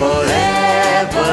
forever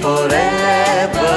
forever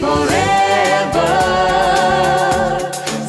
forever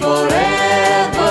forever।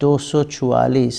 244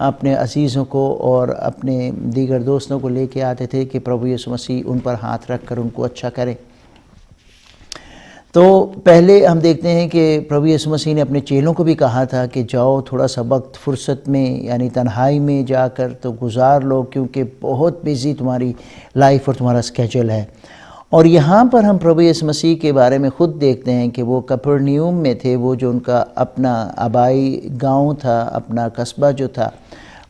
اپنے عزیزوں کو اور اپنے دیگر دوستوں کو لے کے آتے تھے کہ پربھو یسوع مسیح ان پر ہاتھ رکھ کر ان کو اچھا کرے۔ تو پہلے ہم دیکھتے ہیں کہ پربھو یسوع مسیح نے اپنے چیلوں کو بھی کہا تھا کہ جاؤ تھوڑا سا وقت فرصت میں یعنی تنہائی میں جا کر تو گزار لو، کیونکہ بہت بیزی تمہاری لائف اور تمہارا اسکیجول ہے۔ اور یہاں پر ہم پربھو یسوع مسیح کے بارے میں خود دیکھتے ہیں کہ وہ کپرنیوم میں تھے، وہ جو ان کا اپنا آبائی گاؤں تھا، اپنا قصبہ جو تھا،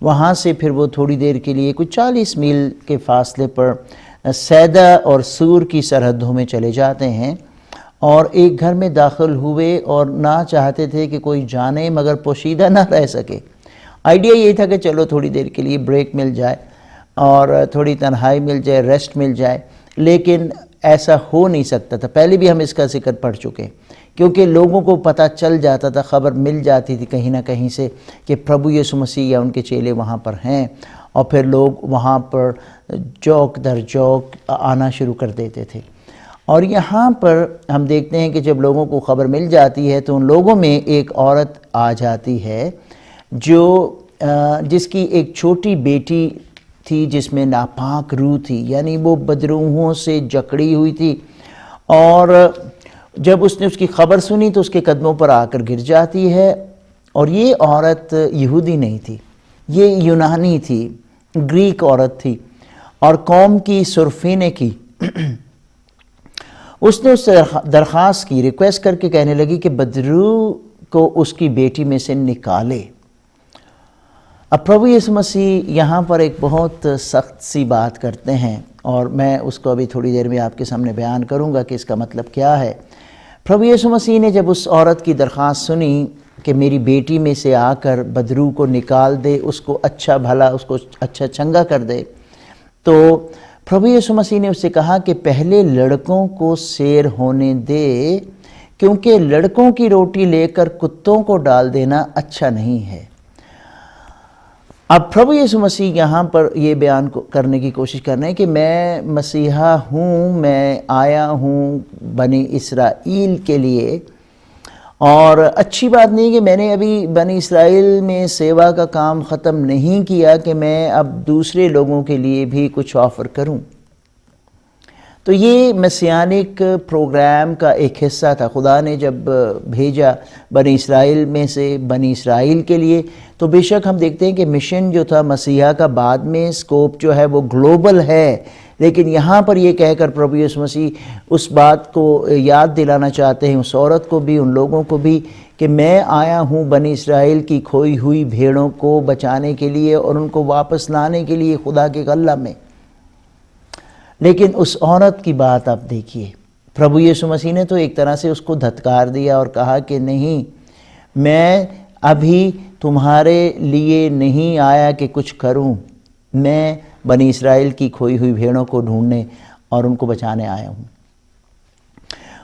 وہاں سے پھر وہ تھوڑی دیر کے لیے کچھ 40 میل کے فاصلے پر سیدہ اور سور کی سرحدوں میں چلے جاتے ہیں، اور ایک گھر میں داخل ہوئے اور نہ چاہتے تھے کہ کوئی جانے مگر پوشیدہ نہ رہ سکے۔ آئیڈیا یہ تھا کہ چلو تھوڑی دیر کے لیے بریک مل جائے اور تھوڑی تنہائی مل جائے، ریسٹ مل جائے، لیکن ایسا ہو نہیں سکتا تھا۔ پہلے بھی ہم اس کا ذکر پڑھ چکے، کیونکہ لوگوں کو پتہ چل جاتا تھا، خبر مل جاتی تھی کہیں نہ کہیں سے کہ پربھو یسوع مسیح یا ان کے چیلے وہاں پر ہیں، اور پھر لوگ وہاں پر چوک در چوک آنا شروع کر دیتے تھے۔ اور یہاں پر ہم دیکھتے ہیں کہ جب لوگوں کو خبر مل جاتی ہے تو ان لوگوں میں ایک عورت آ جاتی ہے جو جس کی ایک چھوٹی بیٹی تھی جس میں ناپاک روح تھی، یعنی وہ بدروحوں سے جکڑی ہوئی تھی، اور جب اس نے اس کی خبر سنی تو اس کے قدموں پر آ کر گر جاتی ہے۔ اور یہ عورت یہودی نہیں تھی، یہ یونانی تھی، گریک عورت تھی اور قوم کی سرفینے کی۔ اس نے اس سے درخواست کی، ریکویسٹ کر کے کہنے لگی کہ بدروح کو اس کی بیٹی میں سے نکالے۔ اب پربھو یسوع مسیح یہاں پر ایک بہت سخت سی بات کرتے ہیں، اور میں اس کو ابھی تھوڑی دیر میں آپ کے سامنے بیان کروں گا کہ اس کا مطلب کیا ہے۔ پربھو یسوع مسیح نے جب اس عورت کی درخواست سنی کہ میری بیٹی میں سے آ کر بدروح کو نکال دے، اس کو اچھا بھلا، اس کو اچھا چنگا کر دے، تو پربھو یسوع مسیح نے اس سے کہا کہ پہلے لڑکوں کو سیر ہونے دے، کیونکہ لڑکوں کی روٹی لے کر کتوں کو ڈال دینا اچھا نہیں ہے۔ اب پربھو یسوع مسیح یہاں پر یہ بیان کرنے کی کوشش کر رہے ہیں کہ میں مسیحا ہوں، میں آیا ہوں بنی اسرائیل کے لیے، اور اچھی بات نہیں کہ میں نے ابھی بنی اسرائیل میں سیوا کا کام ختم نہیں کیا کہ میں اب دوسرے لوگوں کے لیے بھی کچھ آفر کروں۔ تو یہ مسیانک پروگرام کا ایک حصہ تھا۔ خدا نے جب بھیجا بنی اسرائیل میں سے بنی اسرائیل کے لیے، تو بے شک ہم دیکھتے ہیں کہ مشن جو تھا مسیحا کا بعد میں سکوپ جو ہے وہ گلوبل ہے، لیکن یہاں پر یہ کہہ کر پربھو یسوع مسیح اس بات کو یاد دلانا چاہتے ہیں اس عورت کو بھی، ان لوگوں کو بھی، کہ میں آیا ہوں بنی اسرائیل کی کھوئی ہوئی بھیڑوں کو بچانے کے لیے اور ان کو واپس لانے کے لیے خدا کے غلہ میں۔ لیکن اس عورت کی بات آپ دیکھیے، پربھو یسوع مسیح نے تو ایک طرح سے اس کو دھتکار دیا اور کہا کہ نہیں، میں ابھی تمہارے لیے نہیں آیا کہ کچھ کروں، میں بنی اسرائیل کی کھوئی ہوئی بھیڑوں کو ڈھونڈنے اور ان کو بچانے آیا ہوں۔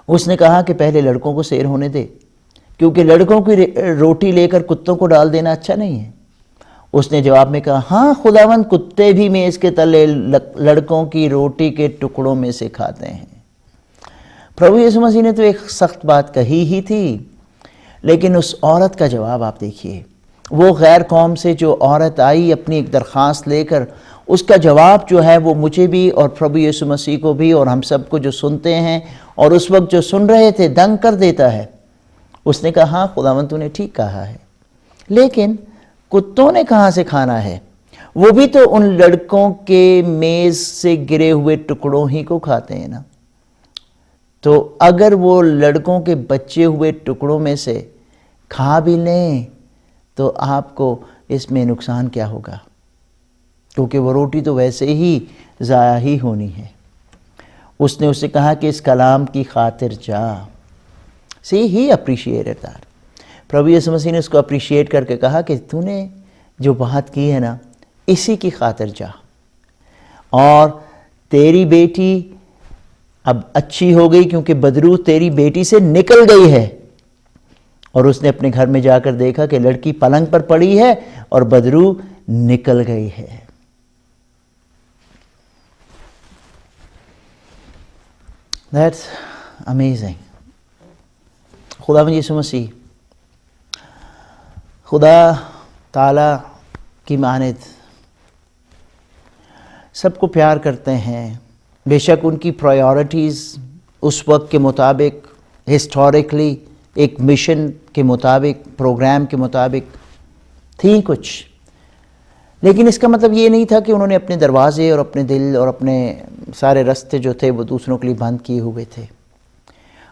اس نے کہا کہ پہلے لڑکوں کو سیر ہونے دے، کیونکہ لڑکوں کی روٹی لے کر کتوں کو ڈال دینا اچھا نہیں ہے۔ اس نے جواب میں کہا، ہاں خداوند، کتے بھی میز کے تلے لڑکوں کی روٹی کے ٹکڑوں میں سے کھاتے ہیں۔ پربھو یسوع مسیح نے تو ایک سخت بات کہی ہی تھی، لیکن اس عورت کا جواب آپ دیکھیے۔ وہ غیر قوم سے جو عورت آئی اپنی ایک درخواست لے کر، اس کا جواب جو ہے وہ مجھے بھی اور پربھو یسوع مسیح کو بھی اور ہم سب کو جو سنتے ہیں اور اس وقت جو سن رہے تھے دنگ کر دیتا ہے۔ اس نے کہا، ہاں خداوند تو نے ٹھیک کہا ہے، لیکن کتوں نے کہاں سے کھانا ہے؟ وہ بھی تو ان لڑکوں کے میز سے گرے ہوئے ٹکڑوں ہی کو کھاتے ہیں نا۔ تو اگر وہ لڑکوں کے بچے ہوئے ٹکڑوں میں سے کھا بھی لیں تو آپ کو اس میں نقصان کیا ہوگا؟ کیونکہ وہ روٹی تو ویسے ہی ضائع ہی ہونی ہے۔ اس نے اسے کہا کہ اس کلام کی خاطر جا۔ See, he appreciated that. پربھو یسوع مسیح نے اس کو اپریشیٹ کر کے کہا کہ تو نے جو بات کی ہے نا، اسی کی خاطر جا، اور تیری بیٹی اب اچھی ہو گئی کیونکہ بدروح تیری بیٹی سے نکل گئی ہے۔ اور اس نے اپنے گھر میں جا کر دیکھا کہ لڑکی پلنگ پر پڑی ہے اور بدروح نکل گئی ہے۔ That's amazing. خداوند یسوع مسیح، خدا تعالیٰ کی مانند سب کو پیار کرتے ہیں. بے شک ان کی پرائیورٹیز اس وقت کے مطابق ہسٹوریکلی ایک مشن کے مطابق پروگرام کے مطابق تھی کچھ، لیکن اس کا مطلب یہ نہیں تھا کہ انہوں نے اپنے دروازے اور اپنے دل اور اپنے سارے راستے جو تھے وہ دوسروں کے لیے بند کیے ہوئے تھے.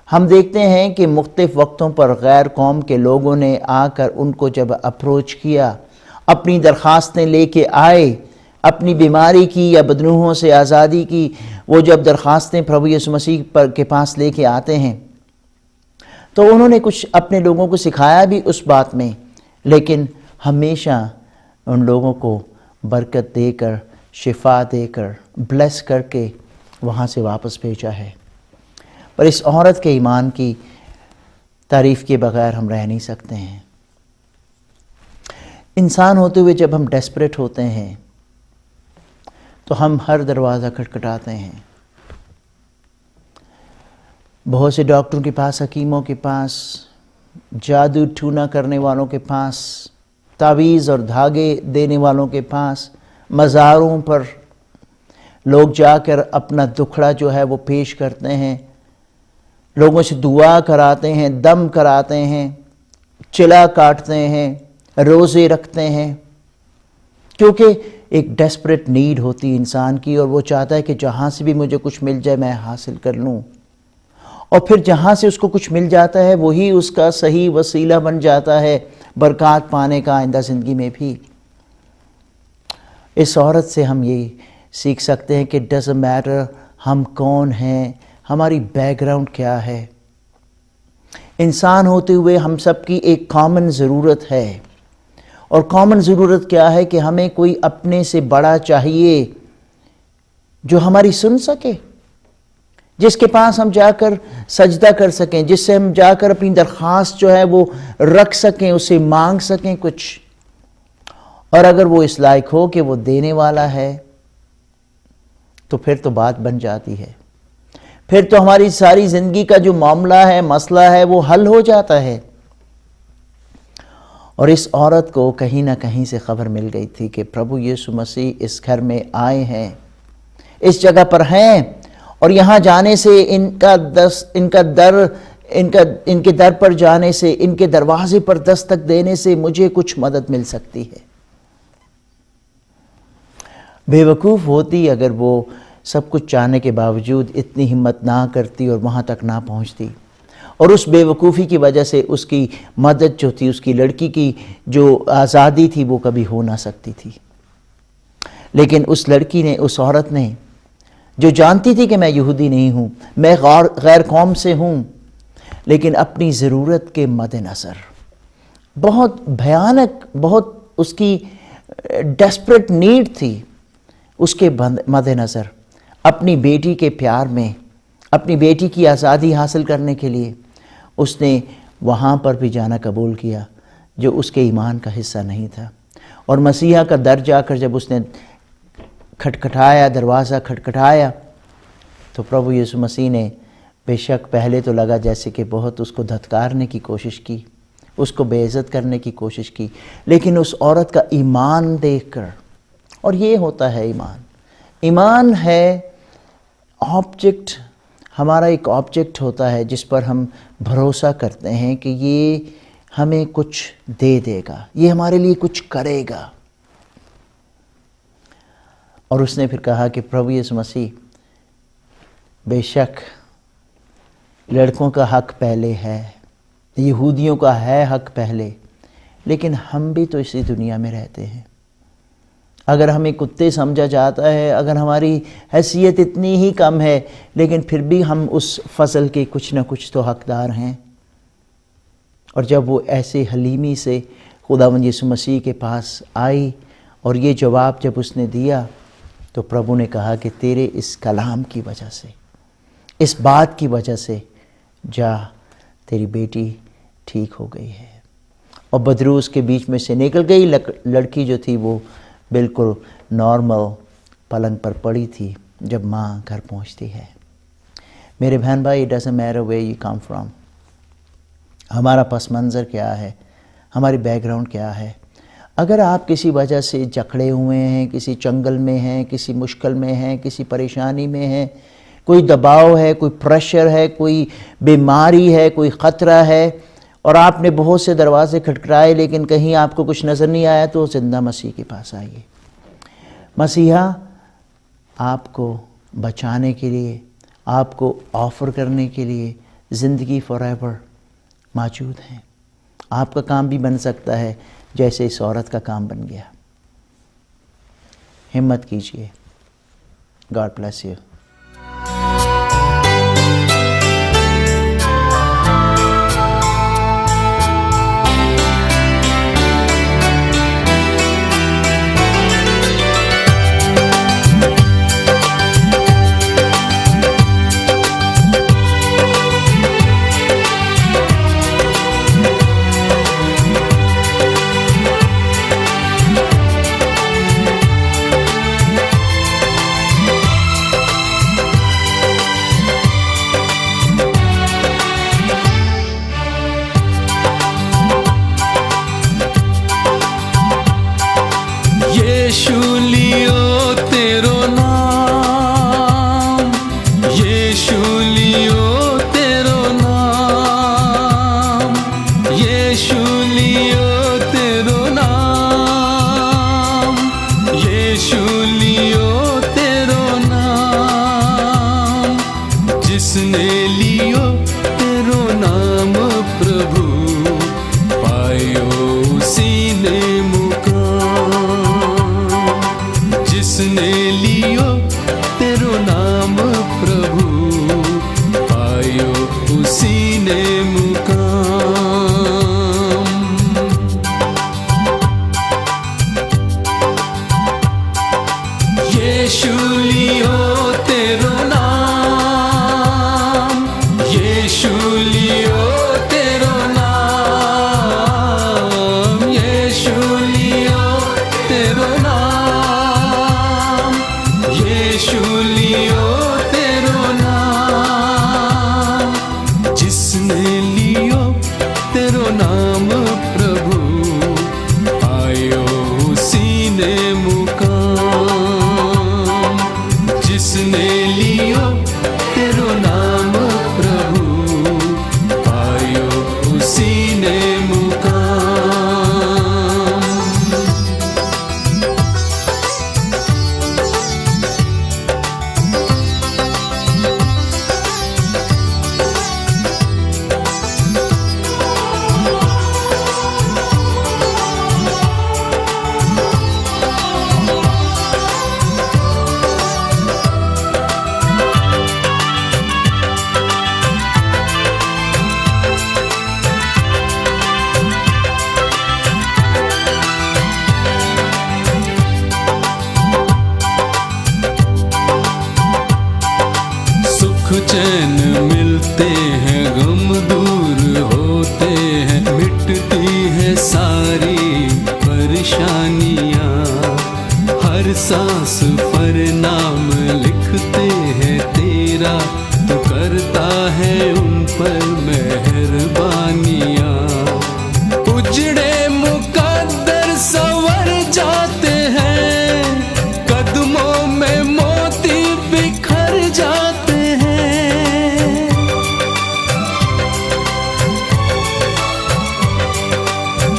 ہم دیکھتے ہیں کہ مختلف وقتوں پر غیر قوم کے لوگوں نے آ کر ان کو جب اپروچ کیا، اپنی درخواستیں لے کے آئے، اپنی بیماری کی یا بدنوحوں سے آزادی کی وہ جب درخواستیں پربھو یسوع مسیح کے پاس لے کے آتے ہیں تو انہوں نے کچھ اپنے لوگوں کو سکھایا بھی اس بات میں، لیکن ہمیشہ ان لوگوں کو برکت دے کر، شفا دے کر، بلیس کر کے وہاں سے واپس بھیجا ہے. پر اس عورت کے ایمان کی تعریف کے بغیر ہم رہ نہیں سکتے ہیں. انسان ہوتے ہوئے جب ہم ڈیسپریٹ ہوتے ہیں تو ہم ہر دروازہ کھٹکھٹاتے ہیں. بہت سے ڈاکٹروں کے پاس، حکیموں کے پاس، جادو ٹونا کرنے والوں کے پاس، تعویذ اور دھاگے دینے والوں کے پاس، مزاروں پر لوگ جا کر اپنا دکھڑا جو ہے وہ پیش کرتے ہیں، لوگوں سے دعا کراتے ہیں، دم کراتے ہیں، چلا کاٹتے ہیں، روزے رکھتے ہیں، کیونکہ ایک ڈیسپریٹ نیڈ ہوتی انسان کی اور وہ چاہتا ہے کہ جہاں سے بھی مجھے کچھ مل جائے میں حاصل کر لوں. اور پھر جہاں سے اس کو کچھ مل جاتا ہے وہی اس کا صحیح وسیلہ بن جاتا ہے برکات پانے کا آئندہ زندگی میں بھی. اس عورت سے ہم یہ سیکھ سکتے ہیں کہ ڈزنٹ میٹر ہم کون ہیں، ہماری بیک گراؤنڈ کیا ہے. انسان ہوتے ہوئے ہم سب کی ایک کامن ضرورت ہے، اور کامن ضرورت کیا ہے کہ ہمیں کوئی اپنے سے بڑا چاہیے جو ہماری سن سکے، جس کے پاس ہم جا کر سجدہ کر سکیں، جس سے ہم جا کر اپنی درخواست جو ہے وہ رکھ سکیں، اسے مانگ سکیں کچھ. اور اگر وہ اس لائق ہو کہ وہ دینے والا ہے تو پھر تو بات بن جاتی ہے، پھر تو ہماری ساری زندگی کا جو معاملہ ہے، مسئلہ ہے، وہ حل ہو جاتا ہے. اور اس عورت کو کہیں نہ کہیں سے خبر مل گئی تھی کہ پربھو یسوع مسیح اس گھر میں آئے ہیں، اس جگہ پر ہیں، اور یہاں جانے سے ان کے در پر جانے سے، ان کے دروازے پر دستک دینے سے مجھے کچھ مدد مل سکتی ہے. بے وقوف ہوتی اگر وہ سب کچھ چاہنے کے باوجود اتنی ہمت نہ کرتی اور وہاں تک نہ پہنچتی، اور اس بے وقوفی کی وجہ سے اس کی مدد جو تھی، اس کی لڑکی کی جو آزادی تھی وہ کبھی ہو نہ سکتی تھی. لیکن اس لڑکی نے، اس عورت نے جو جانتی تھی کہ میں یہودی نہیں ہوں، میں غیر قوم سے ہوں، لیکن اپنی ضرورت کے مد نظر، بہت بھیانک، بہت اس کی ڈیسپریٹ نیڈ تھی، اس کے مد نظر اپنی بیٹی کے پیار میں، اپنی بیٹی کی آزادی حاصل کرنے کے لیے اس نے وہاں پر بھی جانا قبول کیا جو اس کے ایمان کا حصہ نہیں تھا. اور مسیحا کا در جا کر جب اس نے کھٹکھٹایا، دروازہ کھٹکھٹایا، تو پربھو یسوع مسیح نے بے شک پہلے تو لگا جیسے کہ بہت اس کو دھتکارنے کی کوشش کی، اس کو بے عزت کرنے کی کوشش کی، لیکن اس عورت کا ایمان دیکھ کر، اور یہ ہوتا ہے ایمان ہے آبجیکٹ، ہمارا ایک آبجیکٹ ہوتا ہے جس پر ہم بھروسہ کرتے ہیں کہ یہ ہمیں کچھ دے دے گا، یہ ہمارے لیے کچھ کرے گا. اور اس نے پھر کہا کہ پربھو یسوع مسیح، بے شک لڑکوں کا حق پہلے ہے، یہودیوں کا ہے حق پہلے، لیکن ہم بھی تو اسی دنیا میں رہتے ہیں. اگر ہمیں کتے سمجھا جاتا ہے، اگر ہماری حیثیت اتنی ہی کم ہے، لیکن پھر بھی ہم اس فضل کے کچھ نہ کچھ تو حقدار ہیں. اور جب وہ ایسے حلیمی سے خداوند یسوع مسیح کے پاس آئی اور یہ جواب جب اس نے دیا، تو پربھو نے کہا کہ تیرے اس کلام کی وجہ سے، اس بات کی وجہ سے جا، تیری بیٹی ٹھیک ہو گئی ہے. اور بدرو اس کے بیچ میں سے نکل گئی. لڑکی جو تھی وہ بالکل نارمل پلنگ پر پڑی تھی جب ماں گھر پہنچتی ہے. میرے بہن بھائی، it doesn't matter where you come from، ہمارا پس منظر کیا ہے، ہماری بیک گراؤنڈ کیا ہے، اگر آپ کسی وجہ سے جکڑے ہوئے ہیں، کسی چنگل میں ہیں، کسی مشکل میں ہیں، کسی پریشانی میں ہیں، کوئی دباؤ ہے، کوئی پریشر ہے، کوئی بیماری ہے، کوئی خطرہ ہے، اور آپ نے بہت سے دروازے کھٹکھٹائے لیکن کہیں آپ کو کچھ نظر نہیں آیا، تو زندہ مسیح کے پاس آئیے۔ مسیحا آپ کو بچانے کے لیے، آپ کو آفر کرنے کے لیے زندگی فار ایور موجود ہیں۔ آپ کا کام بھی بن سکتا ہے جیسے اس عورت کا کام بن گیا۔ ہمت کیجیے۔ God bless you.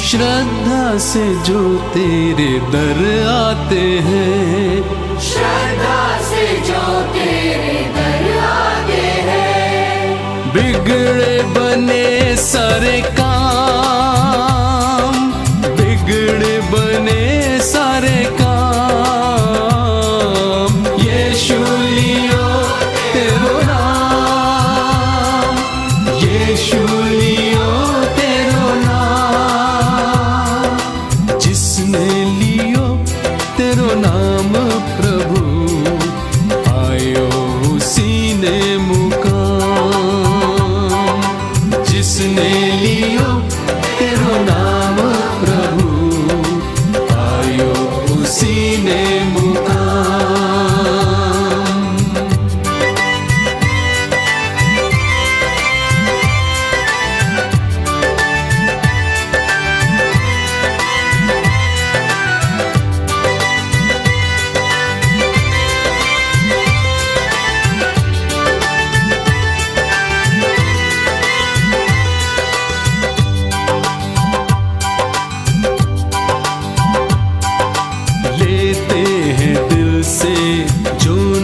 شردھا سے جو تیرے در آتے ہیں، شردھا سے جو تیرے در آتے ہیں، بگڑے بنے سارے کام، بگڑے بنے سارے کام، یشو لیو تیرو نام، یشو لیو تیرو نام، جس نے لیو تیرو نام پربھو، آئیو اسی نے مقام، جس نے لیو تیرو نام پربھو، آئیو اسی نے مقام۔